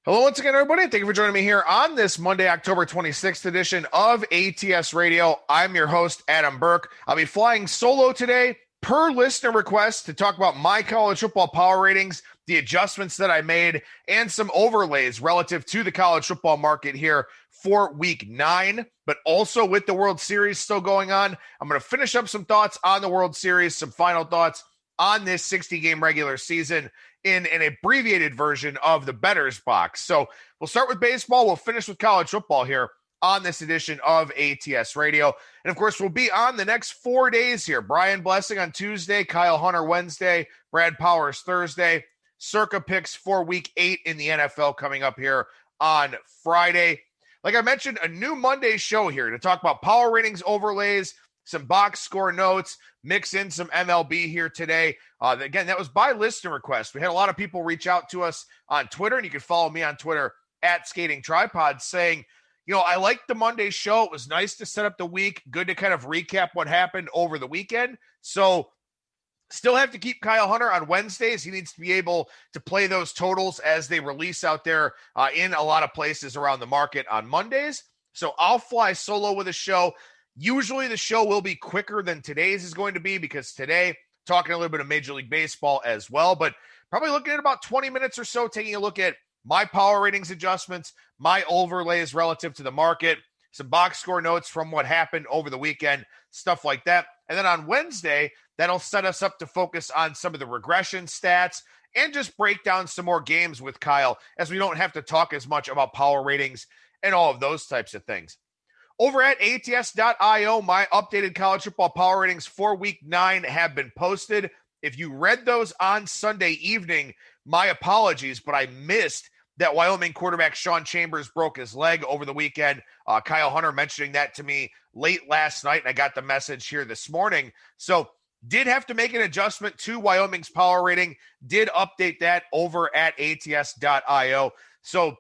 Hello once again, everybody. Thank you for joining me here on this Monday, October 26th edition of ATS Radio. I'm your host, Adam Burke. I'll be flying solo today per listener request to talk about my college football power ratings, the adjustments that I made, and some overlays relative to the college football market here for week 9, but also with the World Series still going on. I'm going to finish up some thoughts on the World Series, some final thoughts on this 60-game regular season in an abbreviated version of the Bettor's Box. So we'll start with baseball. We'll finish with college football here on this edition of ATS Radio. And of course, we'll be on the next 4 days here. Brian Blessing on Tuesday, Kyle Hunter Wednesday, Brad Powers Thursday, Circa picks for week 8 in the NFL coming up here on Friday. Like I mentioned, a new Monday show here to talk about power ratings overlays, some box score notes, mix in some MLB here today. Again, that was by listener request. We had a lot of people reach out to us on Twitter, and you can follow me on Twitter at Skating Tripod, saying, I liked the Monday show. It was nice to set up the week. Good to kind of recap what happened over the weekend. So still have to keep Kyle Hunter on Wednesdays. He needs to be able to play those totals as they release out there in a lot of places around the market on Mondays. So I'll fly solo with a show. Usually the show will be quicker than today's is going to be because today, talking a little bit of Major League Baseball as well, but probably looking at about 20 minutes or so, taking a look at my power ratings adjustments, my overlays relative to the market, some box score notes from what happened over the weekend, stuff like that. And then on Wednesday, that'll set us up to focus on some of the regression stats and just break down some more games with Kyle as we don't have to talk as much about power ratings and all of those types of things. Over at ATS.io, my updated college football power ratings for week 9 have been posted. If you read those on Sunday evening, my apologies, but I missed that Wyoming quarterback Sean Chambers broke his leg over the weekend. Kyle Hunter mentioning that to me late last night, and I got the message here this morning. So did have to make an adjustment to Wyoming's power rating, did update that over at ATS.io. So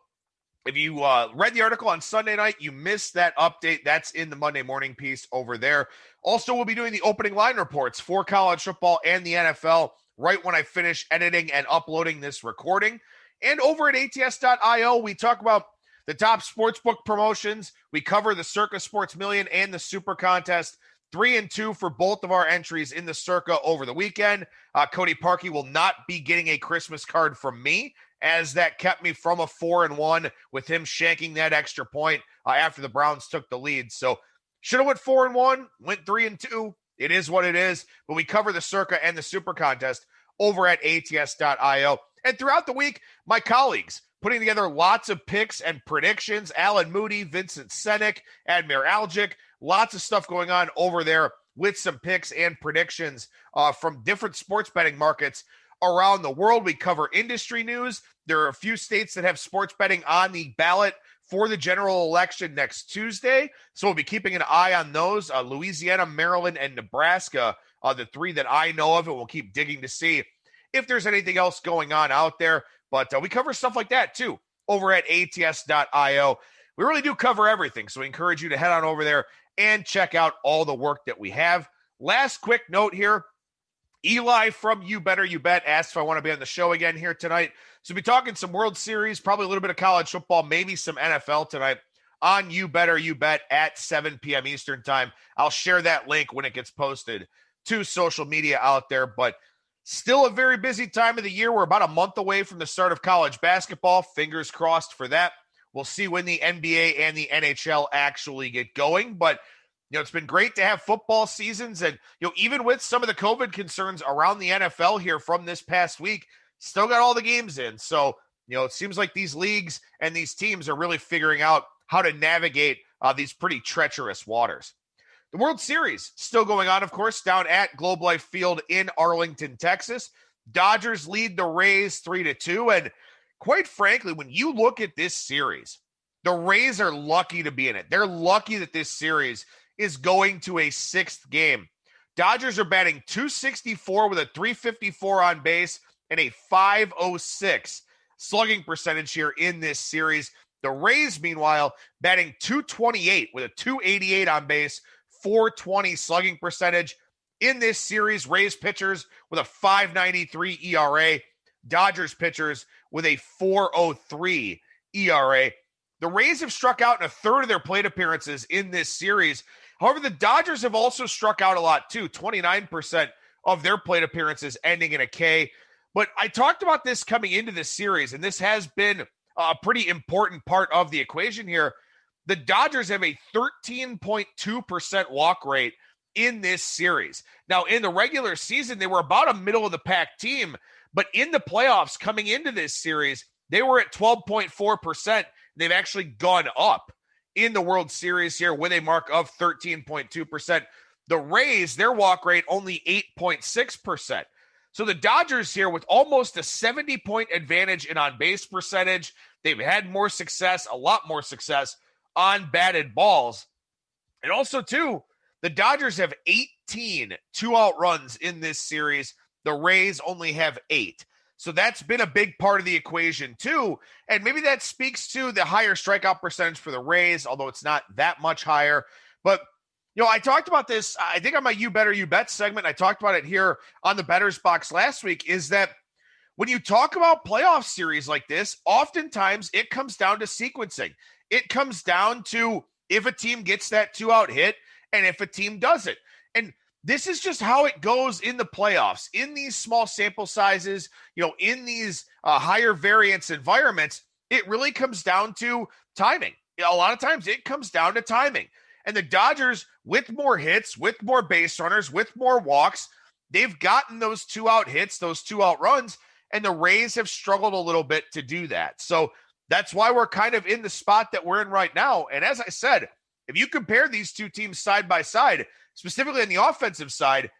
if you read the article on Sunday night, you missed that update. That's in the Monday morning piece over there. Also, we'll be doing the opening line reports for college football and the NFL right when I finish editing and uploading this recording. And over at ATS.io, we talk about the top sportsbook promotions. We cover the Circa Sports Million and the Super Contest. 3 and 2 for both of our entries in the Circa over the weekend. Cody Parkey will not be getting a Christmas card from me, as that kept me from a 4-1 with him shanking that extra point after the Browns took the lead. So should have went 4-1, went 3-2. It is what it is. But we cover the Circa and the Super Contest over at ATS.io. And throughout the week, my colleagues putting together lots of picks and predictions. Alan Moody, Vincent Senek, Admir Algic, lots of stuff going on over there with some picks and predictions from different sports betting markets around the world. We cover industry news. There are a few states that have sports betting on the ballot for the general election next Tuesday. So we'll be keeping an eye on those. Louisiana, Maryland, and Nebraska are the 3 that I know of, and we'll keep digging to see if there's anything else going on out there. But we cover stuff like that too over at ATS.io. We really do cover everything. So we encourage you to head on over there and check out all the work that we have. Last quick note here. Eli from You Better You Bet asked if I want to be on the show again here tonight. So we'll be talking some World Series, probably a little bit of college football, maybe some NFL tonight on You Better You Bet at 7 p.m. Eastern time. I'll share that link when it gets posted to social media out there. But still a very busy time of the year. We're about a month away from the start of college basketball. Fingers crossed for that. We'll see when the NBA and the NHL actually get going. But it's been great to have football seasons. And, even with some of the COVID concerns around the NFL here from this past week, still got all the games in. So, it seems like these leagues and these teams are really figuring out how to navigate these pretty treacherous waters. The World Series still going on, of course, down at Globe Life Field in Arlington, Texas. Dodgers lead the Rays 3-2. And quite frankly, when you look at this series, the Rays are lucky to be in it. They're lucky that this series is going to a 6th game. Dodgers are batting .264 with a .354 on base and a .506 slugging percentage here in this series. The Rays, meanwhile, batting .228 with a .288 on base, .420 slugging percentage. In this series, Rays pitchers with a .593 ERA, Dodgers pitchers with a .403 ERA. The Rays have struck out in a third of their plate appearances in this series. However, the Dodgers have also struck out a lot too, 29% of their plate appearances ending in a K. But I talked about this coming into this series, and this has been a pretty important part of the equation here. The Dodgers have a 13.2% walk rate in this series. Now, in the regular season, they were about a middle-of-the-pack team, but in the playoffs coming into this series, they were at 12.4%. They've actually gone up in the World Series here with a mark of 13.2%. The Rays, their walk rate only 8.6%. So the Dodgers here with almost a 70-point advantage in on-base percentage. They've had more success, a lot more success on batted balls. And also, too, the Dodgers have 18 two-out runs in this series. The Rays only have 8. So that's been a big part of the equation, too. And maybe that speaks to the higher strikeout percentage for the Rays, although it's not that much higher. But, I talked about this, I think on my You Better You Bet segment, I talked about it here on the Bettor's Box last week, is that when you talk about playoff series like this, oftentimes it comes down to sequencing. It comes down to if a team gets that two-out hit and if a team doesn't. And this is just how it goes in the playoffs, in these small sample sizes, in these higher variance environments. It really comes down to timing. A lot of times it comes down to timing. And the Dodgers, with more hits, with more base runners, with more walks, they've gotten those two-out hits, those two-out runs, and the Rays have struggled a little bit to do that. So that's why we're kind of in the spot that we're in right now. And as I said, if you compare these two teams side by side, specifically on the offensive side,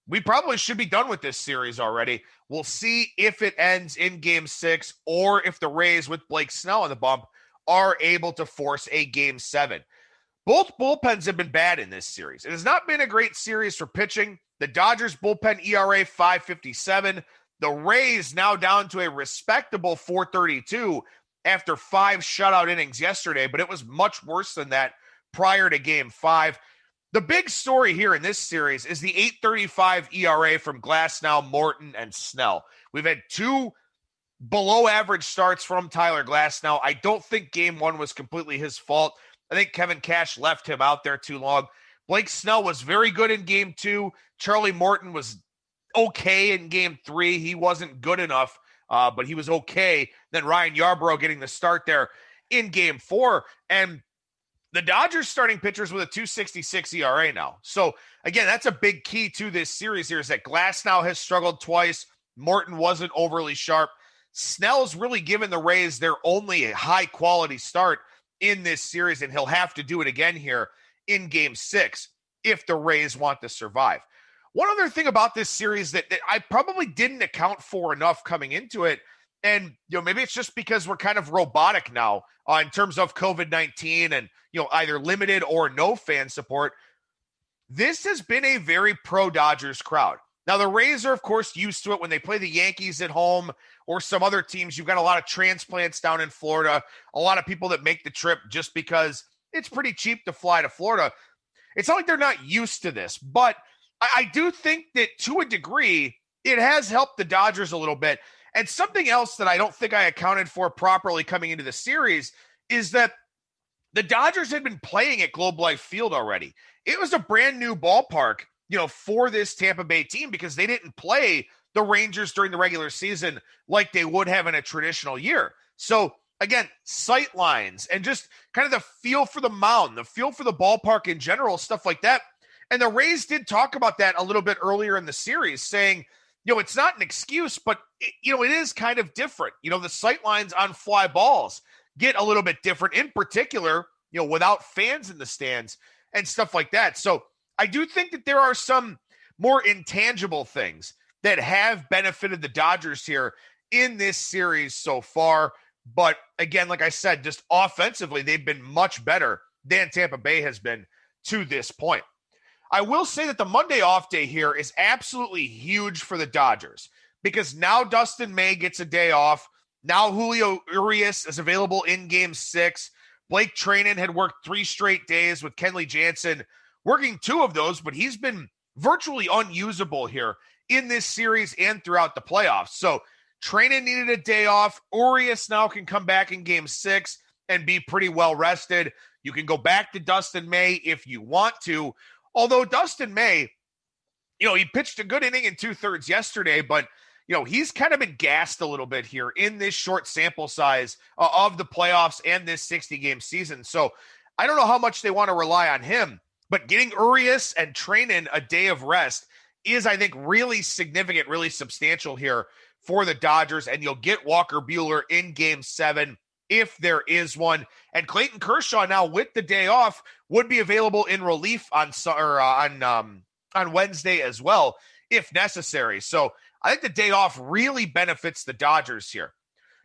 we probably should be done with this series already. We'll see if it ends in Game 6 or if the Rays, with Blake Snell on the bump, are able to force a Game 7. Both bullpens have been bad in this series. It has not been a great series for pitching. The Dodgers bullpen ERA 5.57. The Rays now down to a respectable 4.32 after 5 shutout innings yesterday, but it was much worse than that prior to Game 5. The big story here in this series is the 8.35 ERA from Glasnow, Morton, and Snell. We've had 2 below-average starts from Tyler Glasnow. I don't think Game 1 was completely his fault. I think Kevin Cash left him out there too long. Blake Snell was very good in Game 2. Charlie Morton was okay in Game 3. He wasn't good enough, but he was okay. Then Ryan Yarbrough getting the start there in Game 4. And the Dodgers starting pitchers with a 2.66 ERA now. So, again, that's a big key to this series here is that Glasnow has struggled twice. Morton wasn't overly sharp. Snell's really given the Rays their only high-quality start in this series, and he'll have to do it again here in Game 6 if the Rays want to survive. One other thing about this series that I probably didn't account for enough coming into it, and maybe it's just because we're kind of robotic now in terms of COVID-19 and either limited or no fan support. This has been a very pro-Dodgers crowd. Now, the Rays are, of course, used to it when they play the Yankees at home or some other teams. You've got a lot of transplants down in Florida, a lot of people that make the trip just because it's pretty cheap to fly to Florida. It's not like they're not used to this, but I do think that to a degree, it has helped the Dodgers a little bit. And something else that I don't think I accounted for properly coming into the series is that the Dodgers had been playing at Globe Life Field already. It was a brand new ballpark, for this Tampa Bay team because they didn't play the Rangers during the regular season like they would have in a traditional year. So again, sight lines and just kind of the feel for the mound, the feel for the ballpark in general, stuff like that. And the Rays did talk about that a little bit earlier in the series, saying, it's not an excuse, but it is kind of different. The sight lines on fly balls get a little bit different, in particular, without fans in the stands and stuff like that. So I do think that there are some more intangible things that have benefited the Dodgers here in this series so far. But again, like I said, just offensively, they've been much better than Tampa Bay has been to this point. I will say that the Monday off day here is absolutely huge for the Dodgers because now Dustin May gets a day off. Now Julio Urias is available in Game 6. Blake Treinen had worked 3 straight days with Kenley Jansen working 2 of those, but he's been virtually unusable here in this series and throughout the playoffs. So Treinen needed a day off. Urias now can come back in game 6 and be pretty well rested. You can go back to Dustin May if you want to. Although Dustin May, he pitched a good inning in 2/3 yesterday, but he's kind of been gassed a little bit here in this short sample size of the playoffs and this 60-game season. So I don't know how much they want to rely on him, but getting Urias and Treinen a day of rest is, I think, really significant, really substantial here for the Dodgers, and you'll get Walker Buehler in game 7 if there is one. And Clayton Kershaw now with the day off would be available in relief on Wednesday as well, if necessary. So I think the day off really benefits the Dodgers here.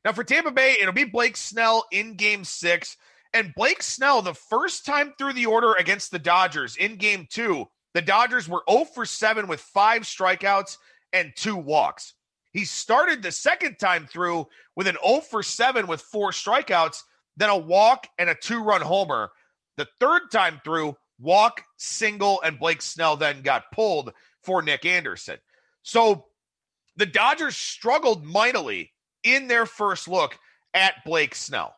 Now for Tampa Bay, it'll be Blake Snell in game 6. And Blake Snell, the first time through the order against the Dodgers in game 2, the Dodgers were 0 for 7 with 5 strikeouts and 2 walks. He started the second time through with an 0 for 7 with 4 strikeouts, then a walk and a 2-run homer. The third time through, walk, single, and Blake Snell then got pulled for Nick Anderson. So the Dodgers struggled mightily in their first look at Blake Snell.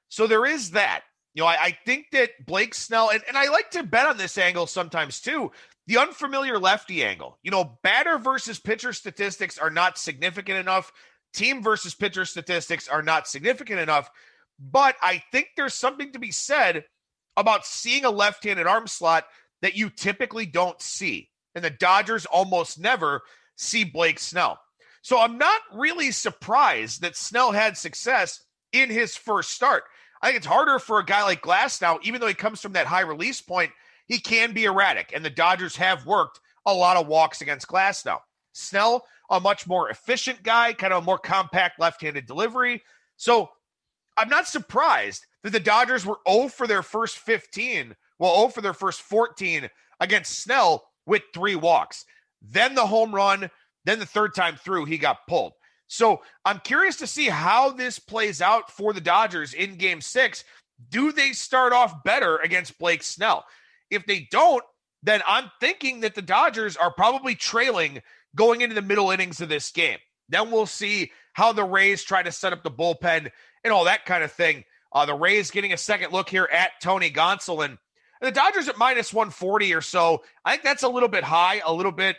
So there is that. I think that Blake Snell, and I like to bet on this angle sometimes too, the unfamiliar lefty angle. Batter versus pitcher statistics are not significant enough. Team versus pitcher statistics are not significant enough. But I think there's something to be said about seeing a left-handed arm slot that you typically don't see. And the Dodgers almost never see Blake Snell. So I'm not really surprised that Snell had success in his first start. I think it's harder for a guy like Glasnow, even though he comes from that high release point, he can be erratic, and the Dodgers have worked a lot of walks against Glasnow. Snell, a much more efficient guy, kind of a more compact left-handed delivery. So I'm not surprised that the Dodgers were 0 for their first 14 against Snell with 3 walks. Then the home run, then the third time through, he got pulled. So I'm curious to see how this plays out for the Dodgers in game 6. Do they start off better against Blake Snell? If they don't, then I'm thinking that the Dodgers are probably trailing going into the middle innings of this game. Then we'll see how the Rays try to set up the bullpen and all that kind of thing. The Rays getting a second look here at Tony Gonsolin. And the Dodgers at minus 140 or so. I think that's a little bit high, a little bit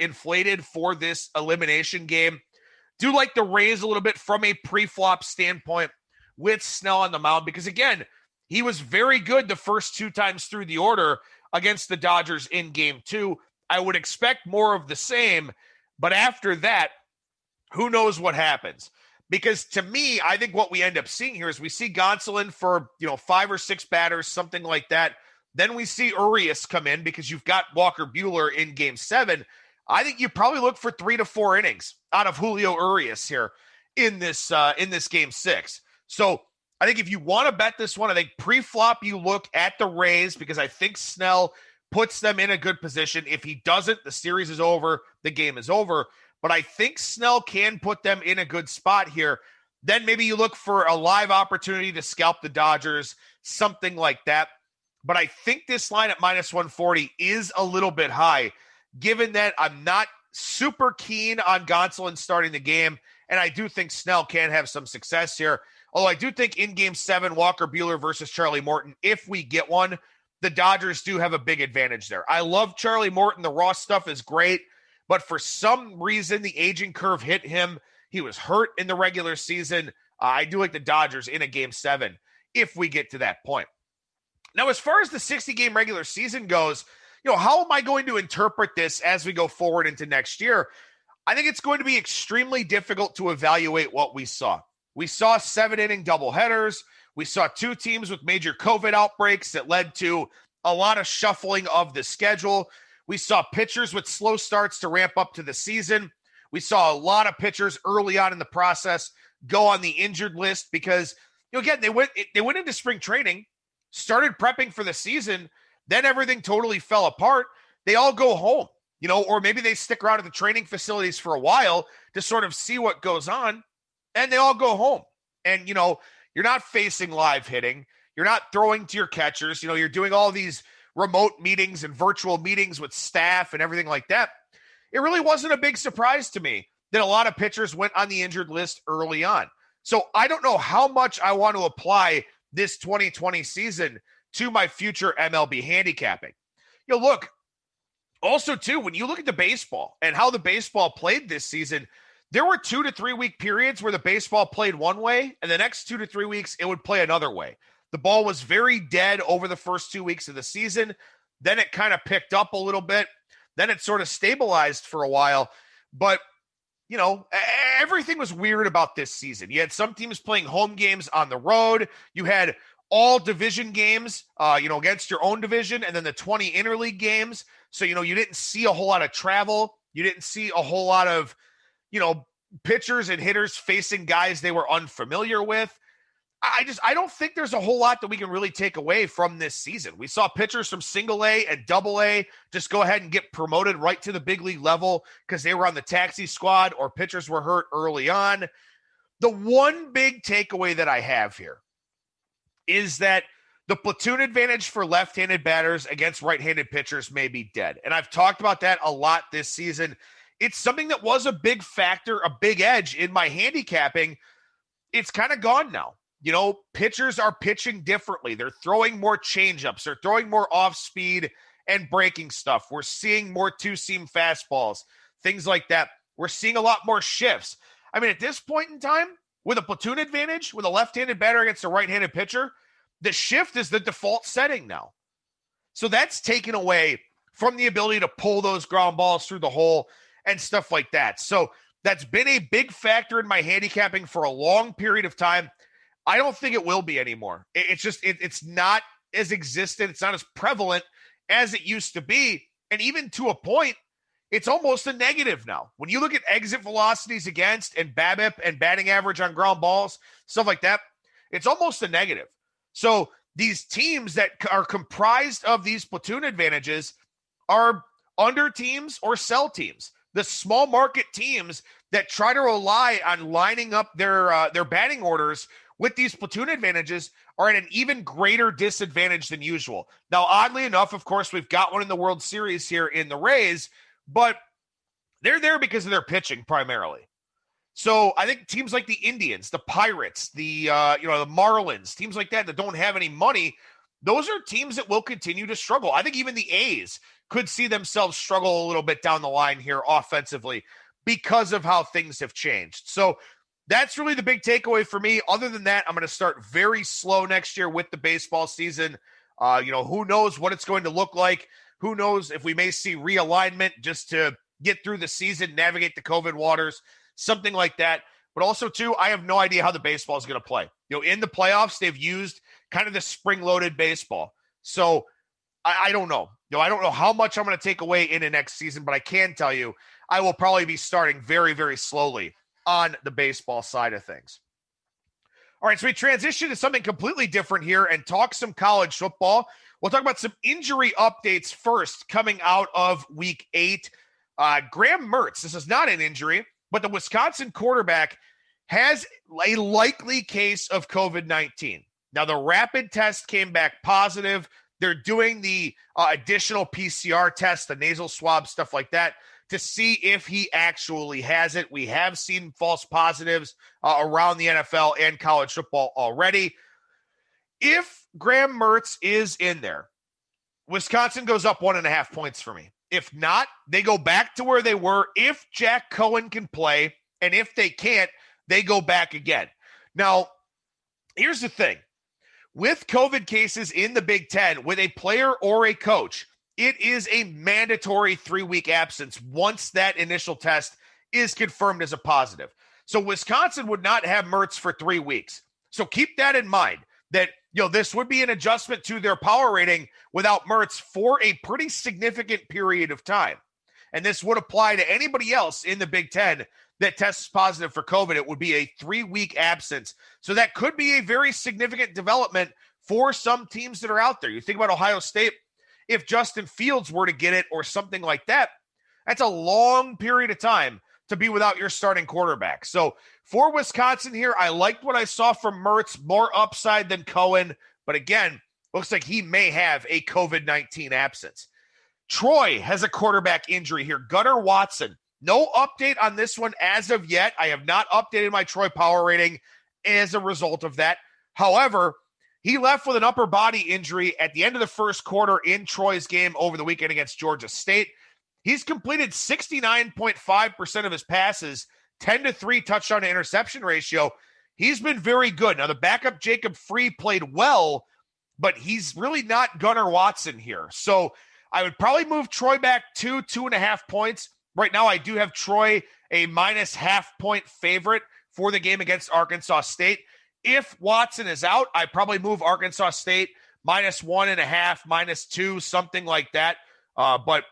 inflated for this elimination game. Do like the Rays a little bit from a pre-flop standpoint with Snell on the mound because, again, he was very good the first 2 times through the order against the Dodgers in game 2. I would expect more of the same, but after that, who knows what happens? Because to me, I think what we end up seeing here is we see Gonsolin for 5 or 6 batters, something like that. Then we see Urias come in because you've got Walker Buehler in game 7. I think you probably look for 3 to 4 innings out of Julio Urias here in this game 6. So I think if you want to bet this one, I think pre-flop you look at the Rays because I think Snell puts them in a good position. If he doesn't, the series is over, the game is over. But I think Snell can put them in a good spot here. Then maybe you look for a live opportunity to scalp the Dodgers, something like that. But I think this line at minus 140 is a little bit high, given that I'm not super keen on Gonsolin starting the game, and I do think Snell can have some success here. Although I do think in game 7, Walker Buehler versus Charlie Morton, if we get one, the Dodgers do have a big advantage there. I love Charlie Morton. The raw stuff is great. But for some reason, the aging curve hit him. He was hurt in the regular season. I do like the Dodgers in a game 7 if we get to that point. Now, as far as the 60-game regular season goes, how am I going to interpret this as we go forward into next year? I think it's going to be extremely difficult to evaluate what we saw. We saw 7-inning doubleheaders. We saw 2 teams with major COVID outbreaks that led to a lot of shuffling of the schedule. We saw pitchers with slow starts to ramp up to the season. We saw a lot of pitchers early on in the process go on the injured list because, again, they went into spring training, started prepping for the season, then everything totally fell apart. They all go home, or maybe they stick around at the training facilities for a while to sort of see what goes on, and they all go home. And, you're not facing live hitting. You're not throwing to your catchers. You're doing all these remote meetings and virtual meetings with staff and everything like that. It really wasn't a big surprise to me that a lot of pitchers went on the injured list early on. So I don't know how much I want to apply this 2020 season to my future MLB handicapping. Look, also too, when you look at the baseball and how the baseball played this season, there were 2 to 3 week periods where the baseball played one way, and the next 2 to 3 weeks, it would play another way. The ball was very dead over the first 2 weeks of the season. Then it kind of picked up a little bit. Then it sort of stabilized for a while. But, everything was weird about this season. You had some teams playing home games on the road. You had all division games, against your own division, and then the 20 interleague games. So, you didn't see a whole lot of travel. You didn't see a whole lot of, pitchers and hitters facing guys they were unfamiliar with. I don't think there's a whole lot that we can really take away from this season. We saw pitchers from single A and double A just go ahead and get promoted right to the big league level because they were on the taxi squad or pitchers were hurt early on. The one big takeaway that I have here is that the platoon advantage for left-handed batters against right-handed pitchers may be dead. And I've talked about that a lot this season. It's something that was a big factor, a big edge in my handicapping. It's kind of gone now. Pitchers are pitching differently. They're throwing more changeups. They're throwing more off-speed and breaking stuff. We're seeing more two-seam fastballs, things like that. We're seeing a lot more shifts. I mean, at this point in time, with a platoon advantage, with a left-handed batter against a right-handed pitcher, the shift is the default setting now. So that's taken away from the ability to pull those ground balls through the hole and stuff like that. So that's been a big factor in my handicapping for a long period of time. I don't think it will be anymore. It's not as existent. It's not as prevalent as it used to be. And even to a point, it's almost a negative now. When you look at exit velocities against and BABIP and batting average on ground balls, stuff like that, it's almost a negative. So these teams that are comprised of these platoon advantages are under teams or sell teams. The small market teams that try to rely on lining up their batting orders with these platoon advantages are at an even greater disadvantage than usual. Now, oddly enough, of course, we've got one in the World Series here in the Rays, but they're there because of their pitching primarily. So I think teams like the Indians, the Pirates, the Marlins, teams like that don't have any money, those are teams that will continue to struggle. I think even the A's could see themselves struggle a little bit down the line here offensively because of how things have changed. So that's really the big takeaway for me. Other than that, I'm going to start very slow next year with the baseball season. Who knows what it's going to look like? Who knows if we may see realignment just to get through the season, navigate the COVID waters, something like that. But also, too, I have no idea how the baseball is going to play. In the playoffs, they've used kind of the spring-loaded baseball. So I don't know. I don't know how much I'm going to take away in the next season, but I can tell you I will probably be starting very, very slowly on the baseball side of things. All right, so we transition to something completely different here and talk some college football. We'll talk about some injury updates first coming out of Week 8. Graham Mertz, this is not an injury, but the Wisconsin quarterback has a likely case of COVID-19. Now, the rapid test came back positive. They're doing the additional PCR test, the nasal swab, stuff like that, to see if he actually has it. We have seen false positives around the NFL and college football already. If Graham Mertz is in there, Wisconsin goes up 1.5 points for me. If not, they go back to where they were. If Jack Cohen can play, and if they can't, they go back again. Now, here's the thing. With COVID cases in the Big Ten, with a player or a coach, it is a mandatory 3-week absence once that initial test is confirmed as a positive. So Wisconsin would not have Mertz for 3 weeks. So keep that in mind, that this would be an adjustment to their power rating without Mertz for a pretty significant period of time. And this would apply to anybody else in the Big Ten that tests positive for COVID. It would be a 3-week absence. So that could be a very significant development for some teams that are out there. You think about Ohio State, if Justin Fields were to get it or something like that, that's a long period of time to be without your starting quarterback. So for Wisconsin here, I liked what I saw from Mertz, more upside than Cohen. But again, looks like he may have a COVID-19 absence. Troy has a quarterback injury here. Gunnar Watson, No update on this one as of yet. I have not updated my Troy power rating as a result of that. However, he left with an upper body injury at the end of the first quarter in Troy's game over the weekend against Georgia State. He's completed 69.5% of his passes, 10-3 touchdown to interception ratio. He's been very good. Now, the backup Jacob Free played well, but he's really not Gunnar Watson here. So I would probably move Troy back 2.5 points. Right now, I do have Troy a minus half-point favorite for the game against Arkansas State. If Watson is out, I probably move Arkansas State minus 1.5, minus 2, something like that. But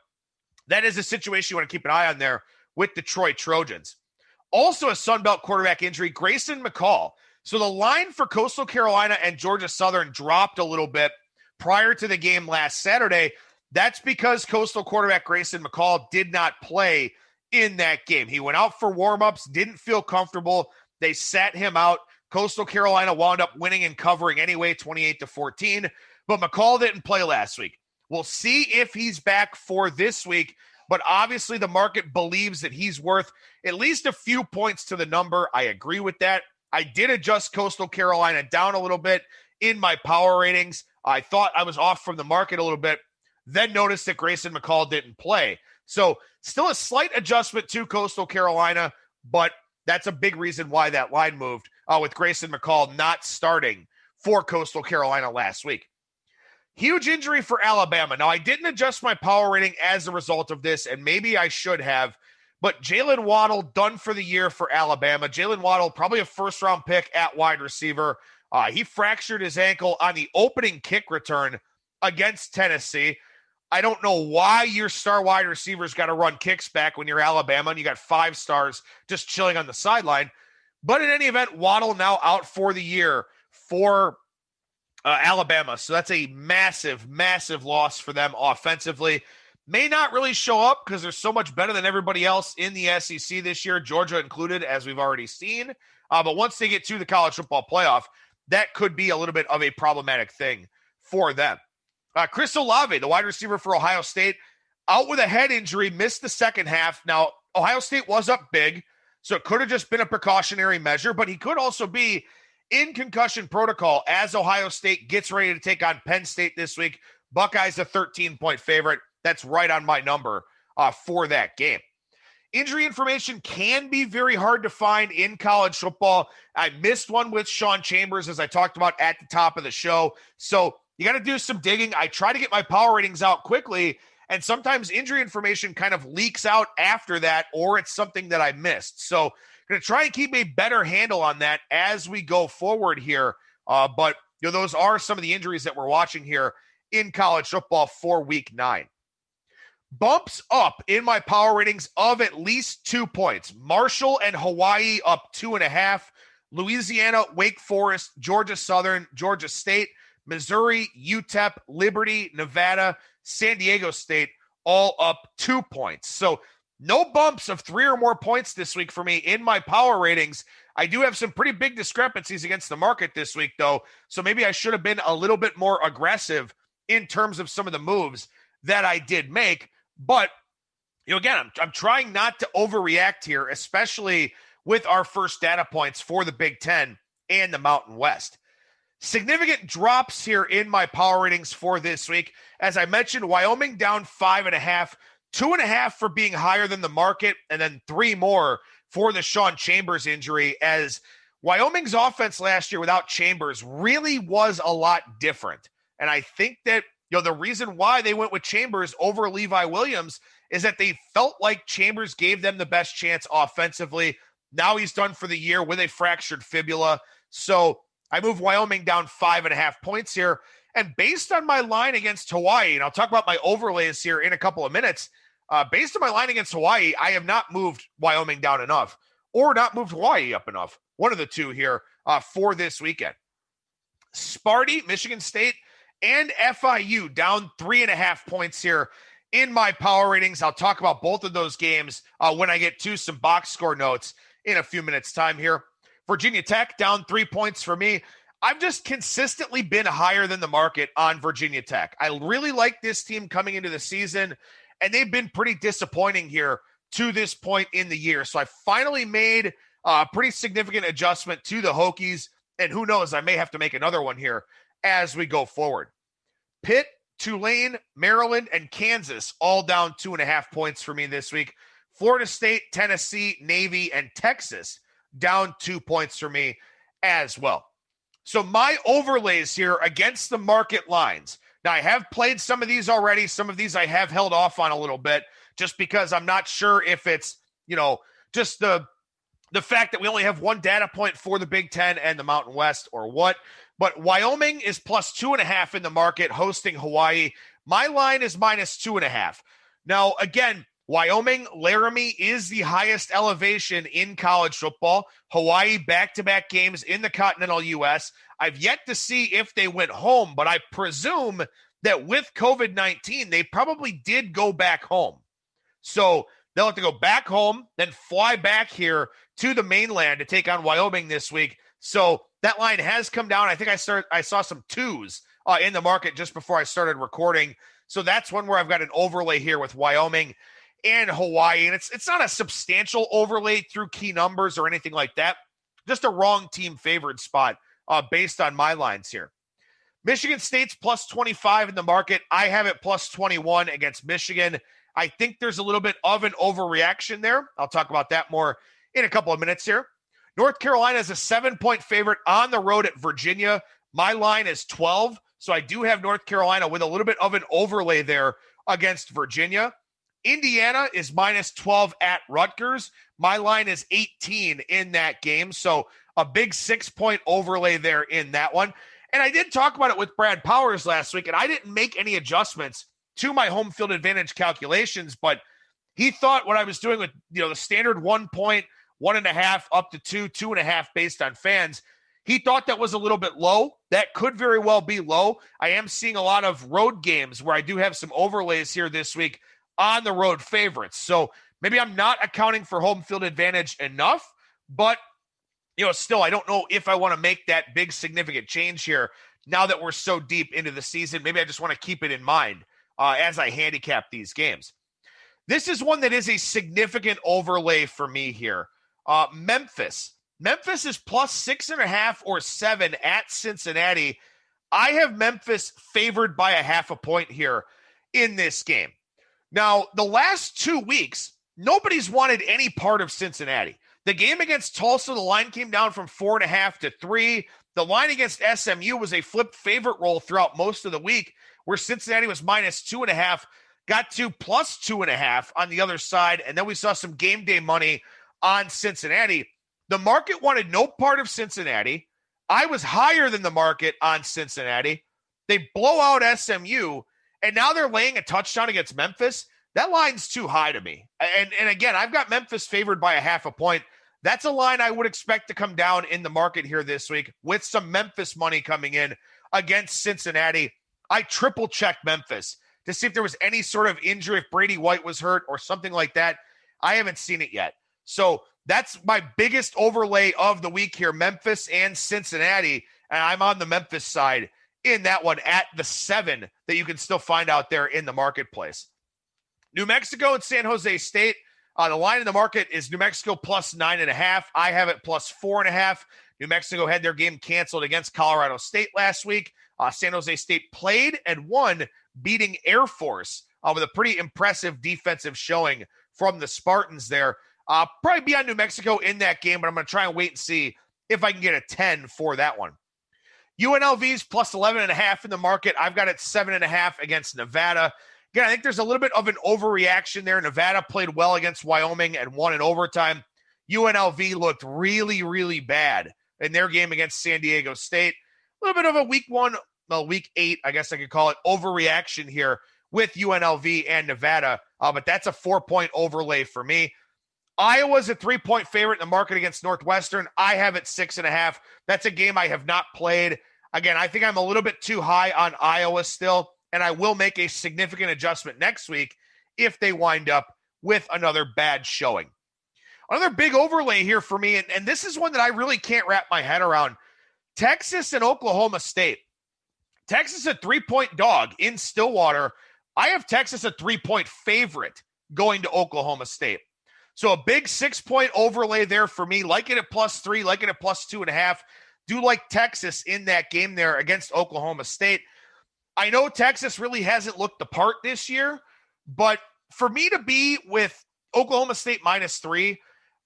that is a situation you want to keep an eye on there with the Troy Trojans. Also a Sun Belt quarterback injury, Grayson McCall. So the line for Coastal Carolina and Georgia Southern dropped a little bit prior to the game last Saturday. That's because Coastal quarterback Grayson McCall did not play in that game. He went out for warm-ups, didn't feel comfortable. They sat him out. Coastal Carolina wound up winning and covering anyway, 28-14. But McCall didn't play last week. We'll see if he's back for this week. But obviously the market believes that he's worth at least a few points to the number. I agree with that. I did adjust Coastal Carolina down a little bit in my power ratings. I thought I was off from the market a little bit, then noticed that Grayson McCall didn't play. So still a slight adjustment to Coastal Carolina, but that's a big reason why that line moved with Grayson McCall not starting for Coastal Carolina last week. Huge injury for Alabama. Now, I didn't adjust my power rating as a result of this, and maybe I should have, but Jalen Waddle done for the year for Alabama. Jalen Waddle, probably a first-round pick at wide receiver. He fractured his ankle on the opening kick return against Tennessee. I don't know why your star wide receivers got to run kicks back when you're Alabama and you got 5 stars just chilling on the sideline. But in any event, Waddle now out for the year for Alabama. So that's a massive, massive loss for them offensively. May not really show up because they're so much better than everybody else in the SEC this year, Georgia included, as we've already seen. But once they get to the college football playoff, that could be a little bit of a problematic thing for them. Chris Olave, the wide receiver for Ohio State, out with a head injury, missed the second half. Now, Ohio State was up big, so it could have just been a precautionary measure, but he could also be in concussion protocol as Ohio State gets ready to take on Penn State this week. Buckeyes a 13-point favorite. That's right on my number for that game. Injury information can be very hard to find in college football. I missed one with Sean Chambers, as I talked about at the top of the show. So you got to do some digging. I try to get my power ratings out quickly, and sometimes injury information kind of leaks out after that, or it's something that I missed. So I'm going to try and keep a better handle on that as we go forward here. But those are some of the injuries that we're watching here in college football for week 9. Bumps up in my power ratings of at least 2 points. Marshall and Hawaii up 2.5. Louisiana, Wake Forest, Georgia Southern, Georgia State, Missouri, UTEP, Liberty, Nevada, San Diego State, all up 2 points. So no bumps of 3 or more points this week for me in my power ratings. I do have some pretty big discrepancies against the market this week, though. So maybe I should have been a little bit more aggressive in terms of some of the moves that I did make. But, again, I'm trying not to overreact here, especially with our first data points for the Big Ten and the Mountain West. Significant drops here in my power ratings for this week. As I mentioned, Wyoming down 5.5, 2.5 for being higher than the market, and then 3 more for the Sean Chambers injury, as Wyoming's offense last year without Chambers really was a lot different. And I think that the reason why they went with Chambers over Levi Williams is that they felt like Chambers gave them the best chance offensively. Now he's done for the year with a fractured fibula. So I move Wyoming down 5.5 points here. And based on my line against Hawaii, and I'll talk about my overlays here in a couple of minutes, based on my line against Hawaii, I have not moved Wyoming down enough or not moved Hawaii up enough. One of the two here for this weekend. Sparty, Michigan State, and FIU down 3.5 points here in my power ratings. I'll talk about both of those games when I get to some box score notes in a few minutes' time here. Virginia Tech down 3 points for me. I've just consistently been higher than the market on Virginia Tech. I really like this team coming into the season, and they've been pretty disappointing here to this point in the year. So I finally made a pretty significant adjustment to the Hokies, and who knows, I may have to make another one here as we go forward. Pitt, Tulane, Maryland, and Kansas all down 2.5 points for me this week. Florida State, Tennessee, Navy, and Texas down 2 points for me as well. So my overlays here against the market lines. Now, I have played some of these already. Some of these I have held off on a little bit just because I'm not sure if it's, just the fact that we only have one data point for the Big Ten and the Mountain West or what. But Wyoming is plus 2.5 in the market hosting Hawaii. My line is minus 2.5. Now, again, Wyoming, Laramie is the highest elevation in college football. Hawaii, back-to-back games in the continental U.S. I've yet to see if they went home, but I presume that with COVID-19, they probably did go back home. So they'll have to go back home, then fly back here to the mainland to take on Wyoming this week. So that line has come down. I think I saw some 2s in the market just before I started recording. So that's one where I've got an overlay here with Wyoming and Hawaii. And it's not a substantial overlay through key numbers or anything like that. Just a wrong team favored spot based on my lines here. Michigan State's plus 25 in the market. I have it plus 21 against Michigan. I think there's a little bit of an overreaction there. I'll talk about that more in a couple of minutes here. North Carolina is a 7-point favorite on the road at Virginia. My line is 12, so I do have North Carolina with a little bit of an overlay there against Virginia. Indiana is minus 12 at Rutgers. My line is 18 in that game, so a big 6-point overlay there in that one. And I did talk about it with Brad Powers last week, and I didn't make any adjustments to my home field advantage calculations, but he thought what I was doing with the standard 1 point, 1.5 up to 2.5 based on fans. He thought that was a little bit low. That could very well be low. I am seeing a lot of road games where I do have some overlays here this week on the road favorites. So maybe I'm not accounting for home field advantage enough, but still, I don't know if I want to make that big significant change here now that we're so deep into the season. Maybe I just want to keep it in mind as I handicap these games. This is one that is a significant overlay for me here. Memphis. Memphis is plus 6.5 or 7 at Cincinnati. I have Memphis favored by 0.5 point here in this game. Now, the last 2 weeks, nobody's wanted any part of Cincinnati. The game against Tulsa, the line came down from 4.5 to 3. The line against SMU was a flipped favorite role throughout most of the week, where Cincinnati was minus 2.5, got to plus 2.5 on the other side, and then we saw some game day money on Cincinnati. The market wanted no part of Cincinnati. I was higher than the market on Cincinnati. They blow out SMU, and now they're laying a touchdown against Memphis. That line's too high to me. And again, I've got Memphis favored by 0.5 point. That's a line I would expect to come down in the market here this week with some Memphis money coming in against Cincinnati. I triple checked Memphis to see if there was any sort of injury, if Brady White was hurt or something like that. I haven't seen it yet. So that's my biggest overlay of the week here, Memphis and Cincinnati. And I'm on the Memphis side in that one at the 7 that you can still find out there in the marketplace. New Mexico and San Jose State. The line in the market is New Mexico plus 9.5. I have it plus 4.5. New Mexico had their game canceled against Colorado State last week. San Jose State played and won, beating Air Force with a pretty impressive defensive showing from the Spartans there. Probably be on New Mexico in that game, but I'm going to try and wait and see if I can get a 10 for that one. UNLV's plus 11.5 in the market. I've got it 7.5 against Nevada. Again, I think there's a little bit of an overreaction there. Nevada played well against Wyoming and won in overtime. UNLV looked really, really bad in their game against San Diego State. A little bit of a week 8, I guess I could call it, overreaction here with UNLV and Nevada. But that's a 4-point overlay for me. Iowa's a 3-point favorite in the market against Northwestern. I have it 6.5. That's a game I have not played. Again, I think I'm a little bit too high on Iowa still, and I will make a significant adjustment next week if they wind up with another bad showing. Another big overlay here for me, and this is one that I really can't wrap my head around. Texas and Oklahoma State. Texas a 3-point dog in Stillwater. I have Texas a 3-point favorite going to Oklahoma State. So a big 6-point overlay there for me. Like it at +3, like it at +2.5. Do like Texas in that game there against Oklahoma State. I know Texas really hasn't looked the part this year, but for me to be with Oklahoma State -3,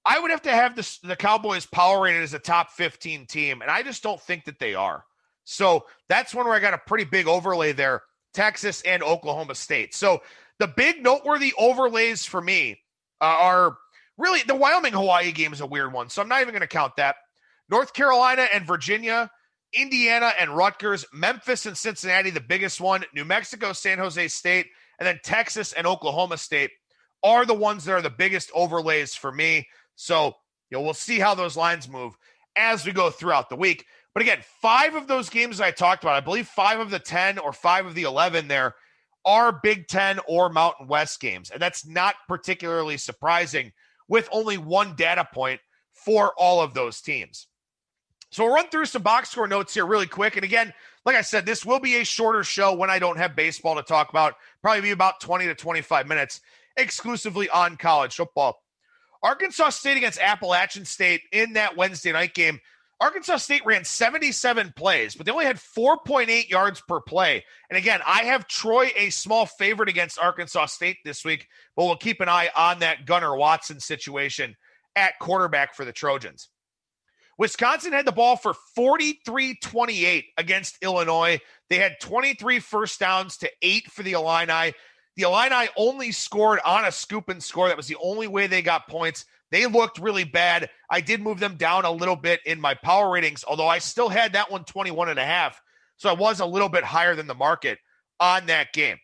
I would have to have the Cowboys power rated as a top 15 team, and I just don't think that they are. So that's one where I got a pretty big overlay there, Texas and Oklahoma State. So the big noteworthy overlays for me are really the Wyoming-Hawaii game is a weird one, so I'm not even going to count that. North Carolina and Virginia, Indiana and Rutgers, Memphis and Cincinnati, the biggest one, New Mexico, San Jose State, and then Texas and Oklahoma State are the ones that are the biggest overlays for me. So, we'll see how those lines move as we go throughout the week. But again, 5 of those games I talked about, I believe 5 of the 10 or 5 of the 11 there are Big Ten or Mountain West games. And that's not particularly surprising with only one data point for all of those teams. So we'll run through some box score notes here really quick. And again, like I said, this will be a shorter show when I don't have baseball to talk about. Probably be about 20 to 25 minutes exclusively on college football. Arkansas State against Appalachian State in that Wednesday night game. Arkansas State ran 77 plays, but they only had 4.8 yards per play. And again, I have Troy a small favorite against Arkansas State this week, but we'll keep an eye on that Gunnar Watson situation at quarterback for the Trojans. Wisconsin had the ball for 43-28 against Illinois. They had 23 first downs to 8 for the Illini. The Illini only scored on a scoop and score. That was the only way they got points. They looked really bad. I did move them down a little bit in my power ratings, although I still had that one 21.5. So I was a little bit higher than the market on that game.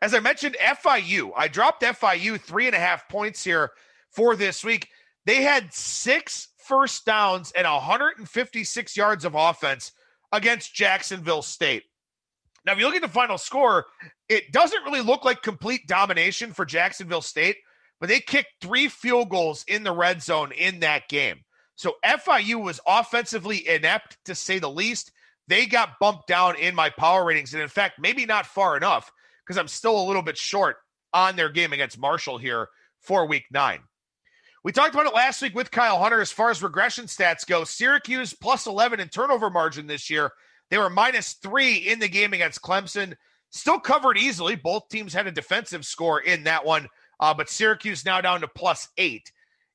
As I mentioned, FIU. I dropped FIU 3.5 points here for this week. They had 6 first downs and 156 yards of offense against Jacksonville State. Now, if you look at the final score, it doesn't really look like complete domination for Jacksonville State, but they kicked 3 field goals in the red zone in that game. So FIU was offensively inept, to say the least. They got bumped down in my power ratings, and in fact, maybe not far enough, because I'm still a little bit short on their game against Marshall here for Week 9. We talked about it last week with Kyle Hunter as far as regression stats go. Syracuse +11 in turnover margin this year. They were -3 in the game against Clemson. Still covered easily. Both teams had a defensive score in that one, but Syracuse now down to +8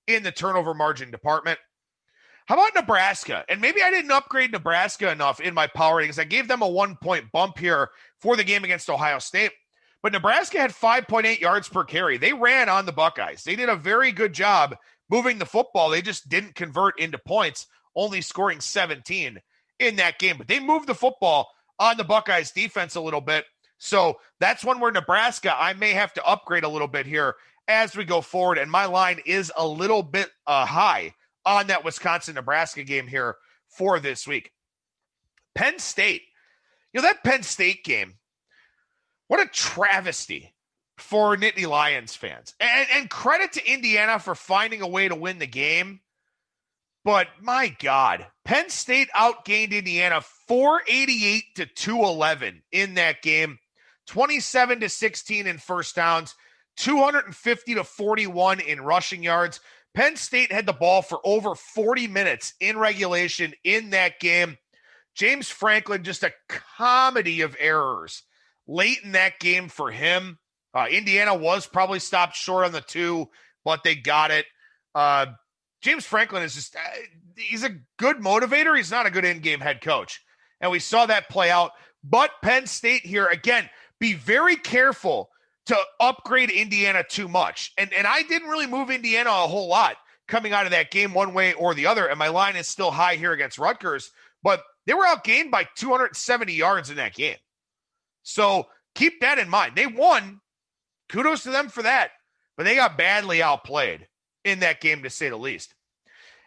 in the turnover margin department. How about Nebraska? And maybe I didn't upgrade Nebraska enough in my power ratings. I gave them a 1-point bump here for the game against Ohio State. But Nebraska had 5.8 yards per carry. They ran on the Buckeyes. They did a very good job moving the football. They just didn't convert into points, only scoring 17 in that game. But they moved the football on the Buckeyes defense a little bit. So that's one where Nebraska, I may have to upgrade a little bit here as we go forward. And my line is a little bit high on that Wisconsin-Nebraska game here for this week. Penn State. That Penn State game, what a travesty for Nittany Lions fans. And credit to Indiana for finding a way to win the game. But my God, Penn State outgained Indiana 488 to 211 in that game. 27-16 in first downs, 250 to 41 in rushing yards. Penn State had the ball for over 40 minutes in regulation in that game. James Franklin, just a comedy of errors late in that game for him. Indiana was probably stopped short on the 2, but they got it. James Franklin is just, he's a good motivator. He's not a good in-game head coach. And we saw that play out. But Penn State here, again, be very careful to upgrade Indiana too much. And I didn't really move Indiana a whole lot coming out of that game one way or the other. And my line is still high here against Rutgers. But they were outgained by 270 yards in that game. So keep that in mind. They won. Kudos to them for that. But they got badly outplayed in that game, to say the least.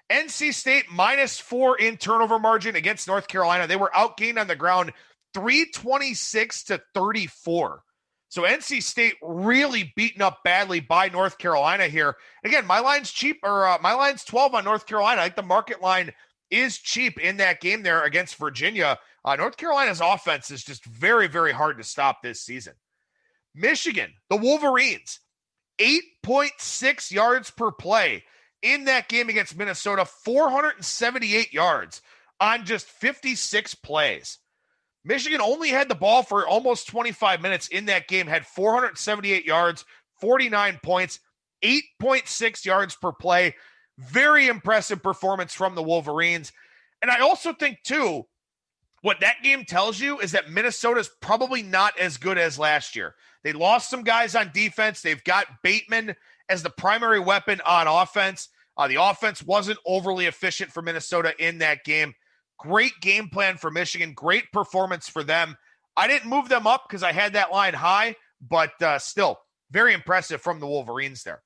NC State -4 in turnover margin against North Carolina. They were outgained on the ground 326 to 34. So NC State really beaten up badly by North Carolina here. Again, my line's cheap, or my line's 12 on North Carolina. I think the market line is cheap in that game there against Virginia. North Carolina's offense is just very, very hard to stop this season. Michigan, the Wolverines, 8.6 yards per play in that game against Minnesota, 478 yards on just 56 plays. Michigan only had the ball for almost 25 minutes in that game, had 478 yards, 49 points, 8.6 yards per play. Very impressive performance from the Wolverines. And I also think, too, what that game tells you is that Minnesota's probably not as good as last year. They lost some guys on defense. They've got Bateman as the primary weapon on offense. The offense wasn't overly efficient for Minnesota in that game. Great game plan for Michigan. Great performance for them. I didn't move them up because I had that line high, but still very impressive from the Wolverines there.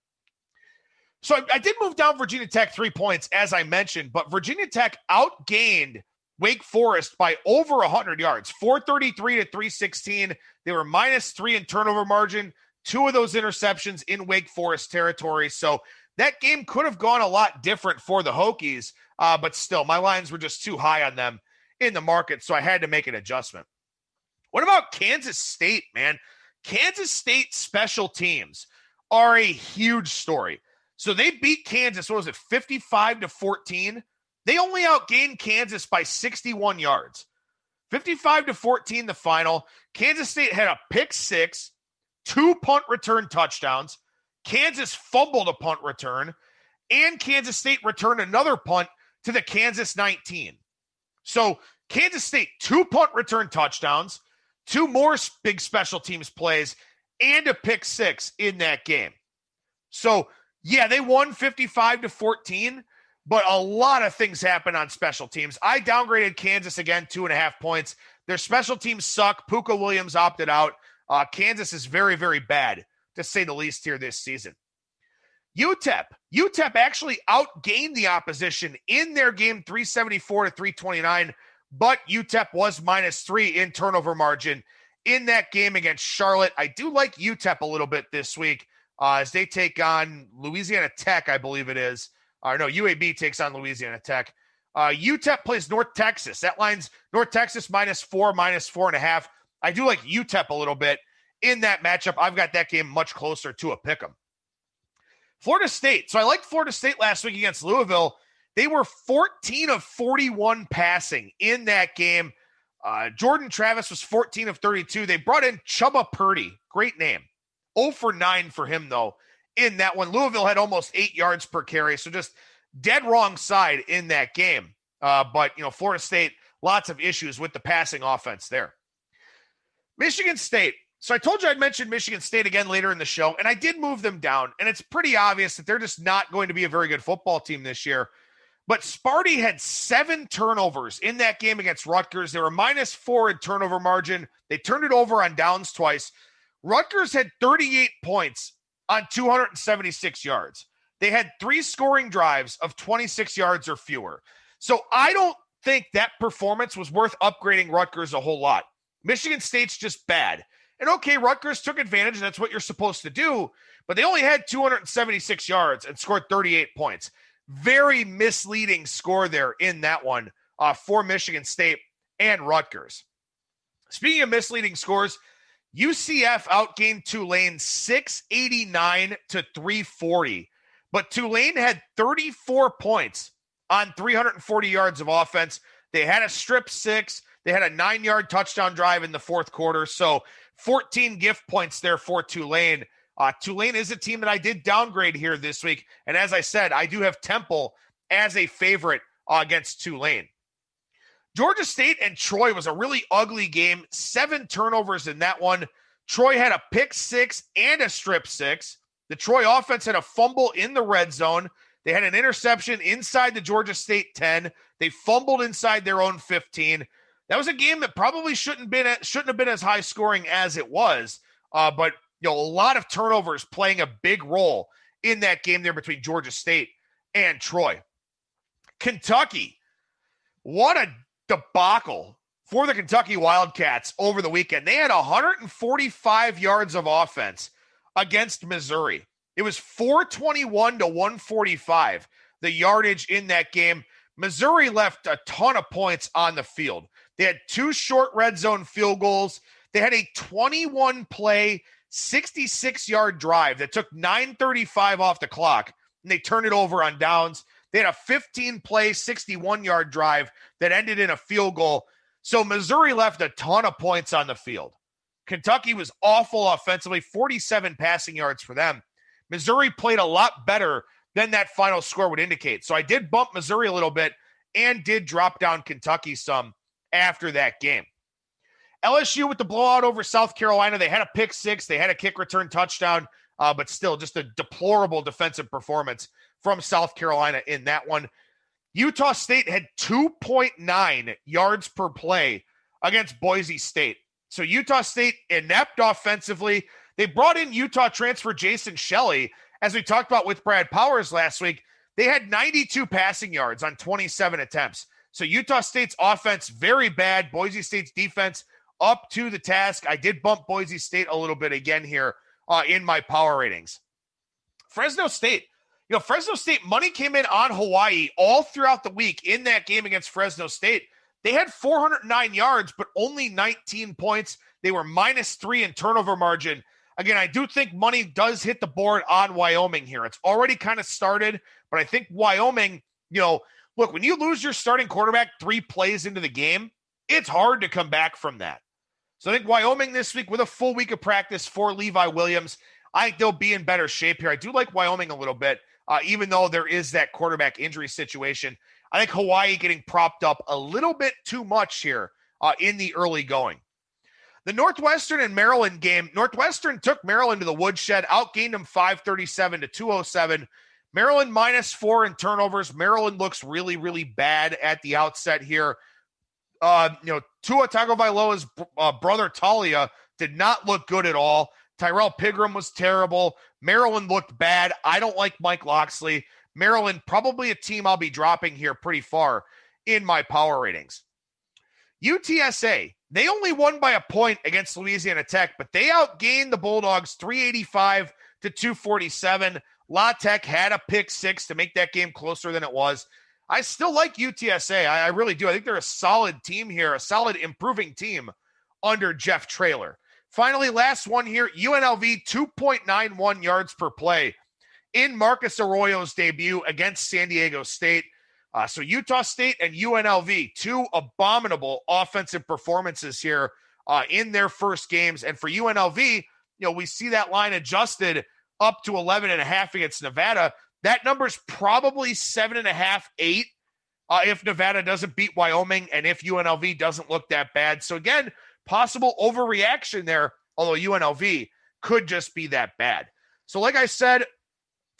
So I did move down Virginia Tech 3 points, as I mentioned, but Virginia Tech outgained Wake Forest by over 100 yards, 433 to 316. They were -3 in turnover margin. 2 of those interceptions in Wake Forest territory. So that game could have gone a lot different for the Hokies, but still, my lines were just too high on them in the market, so I had to make an adjustment. What about Kansas State, man? Kansas State special teams are a huge story. So they beat Kansas, what was it, 55 to 14? They only outgained Kansas by 61 yards. 55 to 14 the final. Kansas State had a pick six, 2 punt return touchdowns. Kansas fumbled a punt return, and Kansas State returned another punt to the Kansas 19. So Kansas State, 2 punt return touchdowns, 2 more big special teams plays, and a pick six in that game. So, yeah, they won 55 to 14, but a lot of things happened on special teams. I downgraded Kansas again, 2.5 points. Their special teams suck. Puka Williams opted out. Kansas is very, very bad, to say the least, here this season. UTEP actually outgained the opposition in their game, 374 to 329, but UTEP was -3 in turnover margin in that game against Charlotte. I do like UTEP a little bit this week as they take on Louisiana Tech, I believe it is. No, UAB takes on Louisiana Tech. UTEP plays North Texas. That line's North Texas -4, -4.5. I do like UTEP a little bit in that matchup. I've got that game much closer to a pick'em. Florida State. So I liked Florida State last week against Louisville. They were 14 of 41 passing in that game. Jordan Travis was 14 of 32. They brought in Chubba Purdy. Great name. 0 for 9 for him, though, in that one. Louisville had almost 8 yards per carry, so just dead wrong side in that game. But, Florida State, lots of issues with the passing offense there. Michigan State. So I told you I'd mention Michigan State again later in the show, and I did move them down, and it's pretty obvious that they're just not going to be a very good football team this year. But Sparty had 7 turnovers in that game against Rutgers. They were -4 in turnover margin. They turned it over on downs twice. Rutgers had 38 points on 276 yards. They had 3 scoring drives of 26 yards or fewer. So I don't think that performance was worth upgrading Rutgers a whole lot. Michigan State's just bad. And okay, Rutgers took advantage, and that's what you're supposed to do, but they only had 276 yards and scored 38 points. Very misleading score there in that one for Michigan State and Rutgers. Speaking of misleading scores, UCF outgained Tulane 689 to 340, but Tulane had 34 points on 340 yards of offense. They had a strip six. They had a 9-yard touchdown drive in the fourth quarter, so 14 gift points there for Tulane. Tulane is a team that I did downgrade here this week. And as I said, I do have Temple as a favorite against Tulane. Georgia State and Troy was a really ugly game. 7 turnovers in that one. Troy had a pick six and a strip six. The Troy offense had a fumble in the red zone. They had an interception inside the Georgia State 10. They fumbled inside their own 15. That was a game that probably shouldn't have been as high scoring as it was. But a lot of turnovers playing a big role in that game there between Georgia State and Troy. Kentucky, what a debacle for the Kentucky Wildcats over the weekend. They had 145 yards of offense against Missouri. It was 421 to 145, the yardage in that game. Missouri left a ton of points on the field. They had 2 short red zone field goals. They had a 21-play, 66-yard drive that took 9:35 off the clock, and they turned it over on downs. They had a 15-play, 61-yard drive that ended in a field goal. So Missouri left a ton of points on the field. Kentucky was awful offensively, 47 passing yards for them. Missouri played a lot better than that final score would indicate. So I did bump Missouri a little bit and did drop down Kentucky some after that game. LSU with the blowout over South Carolina. They had a pick six. They had a kick return touchdown, but still just a deplorable defensive performance from South Carolina in that one. Utah State had 2.9 yards per play against Boise State. So Utah State inept offensively. They brought in Utah transfer Jason Shelley, as we talked about with Brad Powers last week. They had 92 passing yards on 27 attempts. So Utah State's offense, very bad. Boise State's defense up to the task. I did bump Boise State a little bit again here in my power ratings. Fresno State. Fresno State money came in on Hawaii all throughout the week in that game against Fresno State. They had 409 yards, but only 19 points. They were -3 in turnover margin. Again, I do think money does hit the board on Wyoming here. It's already kind of started, but I think Wyoming, look, when you lose your starting quarterback 3 plays into the game, it's hard to come back from that. So I think Wyoming this week with a full week of practice for Levi Williams, I think they'll be in better shape here. I do like Wyoming a little bit, even though there is that quarterback injury situation. I think Hawaii getting propped up a little bit too much here in the early going. The Northwestern and Maryland game, Northwestern took Maryland to the woodshed, outgained them 537 to 207. Maryland -4 in turnovers. Maryland looks really, really bad at the outset here. Tua Tagovailoa's brother Talia did not look good at all. Tyrell Pigram was terrible. Maryland looked bad. I don't like Mike Locksley. Maryland, probably a team I'll be dropping here pretty far in my power ratings. UTSA, they only won by a point against Louisiana Tech, but they outgained the Bulldogs 385 to 247. La Tech had a pick six to make that game closer than it was. I still like UTSA. I really do. I think they're a solid team here, a solid improving team under Jeff Traylor. Finally, last one here, UNLV 2.91 yards per play in Marcus Arroyo's debut against San Diego State. So Utah State and UNLV, 2 abominable offensive performances here in their first games. And for UNLV, we see that line adjusted up to 11.5 against Nevada. That number's probably 7.5, 8 if Nevada doesn't beat Wyoming and if UNLV doesn't look that bad. So again, possible overreaction there, although UNLV could just be that bad. So like I said,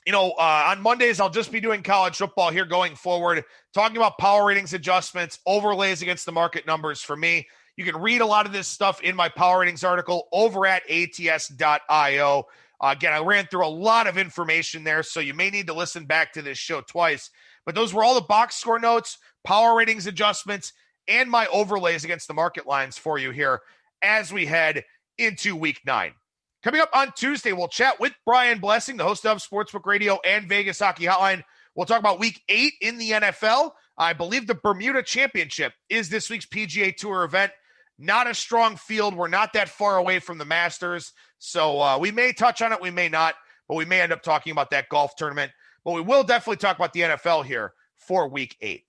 on Mondays, I'll just be doing college football here going forward, talking about power ratings adjustments, overlays against the market numbers for me. You can read a lot of this stuff in my power ratings article over at ats.io. Again, I ran through a lot of information there, so you may need to listen back to this show twice. But those were all the box score notes, power ratings adjustments, and my overlays against the market lines for you here as we head into week 9. Coming up on Tuesday, we'll chat with Brian Blessing, the host of Sportsbook Radio and Vegas Hockey Hotline. We'll talk about week 8 in the NFL. I believe the Bermuda Championship is this week's PGA Tour event. Not a strong field. We're not that far away from the Masters. So we may touch on it, we may not, but we may end up talking about that golf tournament. But we will definitely talk about the NFL here for week 8.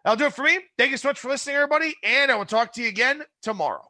That'll do it for me. Thank you so much for listening, everybody, and I will talk to you again tomorrow.